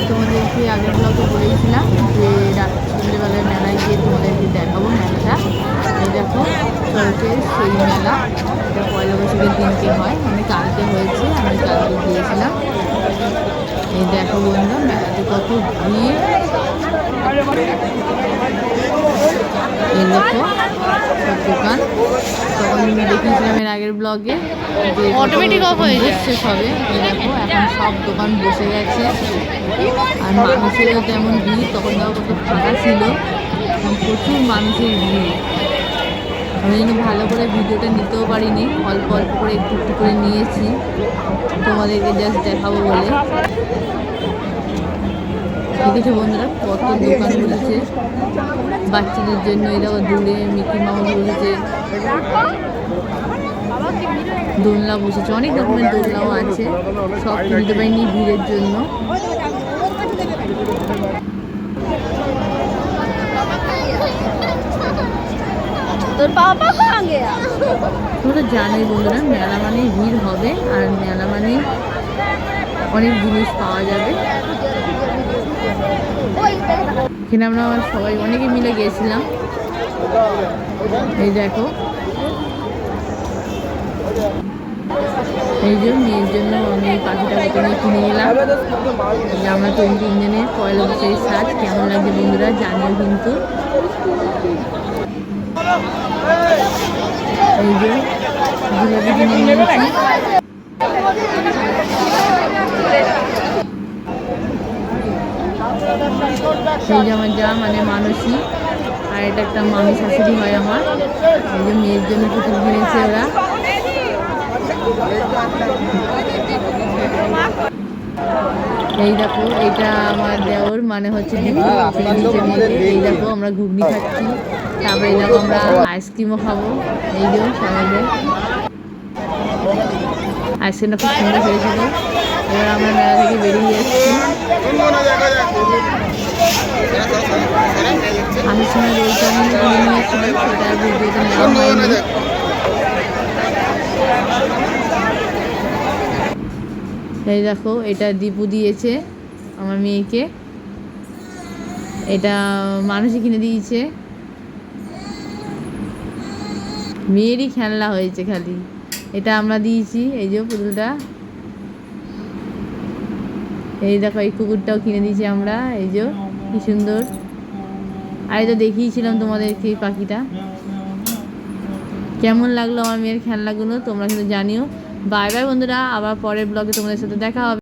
তোমাদেরকে আগের ব্লগে বলেছিলাম যে সন্ধ্যেবেলায় মেলায় গিয়ে তোমাদেরকে দেখাবো মেলাটা। এই দেখো চলছে সেই মেলা, এটা পয়লা বৈশাখের দিনকে হয়, মানে কালকে হয়েছে, আমি কালকে গিয়েছিলাম। এই দেখো বন্ধু মেলাতে কত ভিড়। এই দেখো সব দোকান, তখন দেখিয়েছিলাম এর আগের ব্লগে যে অটোমেটিক অফ হয়ে যাচ্ছে সবে। এই দেখো এখন সব দোকান বসে গেছে, আর মানুষেরও তেমন ভিড়। তখন দেখো কত ফাঁকা ছিল, প্রচুর মানুষের ভিড়। আমি জন্য ভালো করে ভিডিওটা নিতেও পারিনি, অল্প অল্প করে একটু একটু করে নিয়েছি তোমাদেরকে জাস্ট দেখাবো বলে। দেখেছো বন্ধুরা কত দোকান বসেছে বাচ্চাদের জন্য। এই দেখো দূরে মিকি মাউস বসেছে, দোলনা বসেছে, অনেক রকমের দোলনাও আছে, সব কিনতে পারিনি ভিড়ের জন্য। তোমরা জানোই বন্ধুরা মেলা মানে ভিড় হবে, আর মেলা মানে অনেক জিনিস পাওয়া যাবে। এখানে আমরা সবাই অনেকে মিলে গিয়েছিলাম। এই দেখো এই যে মেয়ের জন্য আমি এই পাখিটা নিয়ে কিনে গেলাম। আমরা 23 জনের পয়লা বৈশাখের সাজ কেমন লাগছে বন্ধুরা জানিও কিন্তু। এই যে জিলাপি কিনে নিয়েছি। সেই যে আমার যা মানে মানসী, আর এটা একটা মামি শাশুড়ি হয় আমার। এই যে মেয়ের জন্য পুতুল কিনেছে ওরা। এই দেখো এটা আমার দেওর মানে হচ্ছে এই দেখো আমরা ঘুগনি খাচ্ছি, তারপরে এই দেখো আমরা আইসক্রিমও খাবো। এই যে সবাই আইসক্রিমটা খুব সুন্দর হয়েছিল। এবার আমরা মেলা থেকে বেরিয়ে যাচ্ছি। আসার সময় রোলটা আমি কিনে নিয়েছিলাম, সেটা ভিডিওতে নেওয়া হয়নি। এই দেখো এটা দীপু দিয়েছে আমার মেয়েকে, এটা মানুষই কিনে দিয়েছে। মেয়েরই খেলনা হয়েছে খালি, এটা আমরা দিয়েছি। এই যে পুতুলটা, এই দেখো এই কুকুরটাও কিনে দিয়েছি আমরা। এই যে কি সুন্দর, আর এই তো দেখিয়েছিলাম তোমাদেরকে এই পাখিটা। কেমন লাগলো আমার মেয়ের খেলনাগুলো তোমরা কিন্তু জানিও। বাই বাই বন্ধুরা, আবার পরের ব্লগে তোমাদের সাথে দেখা হবে।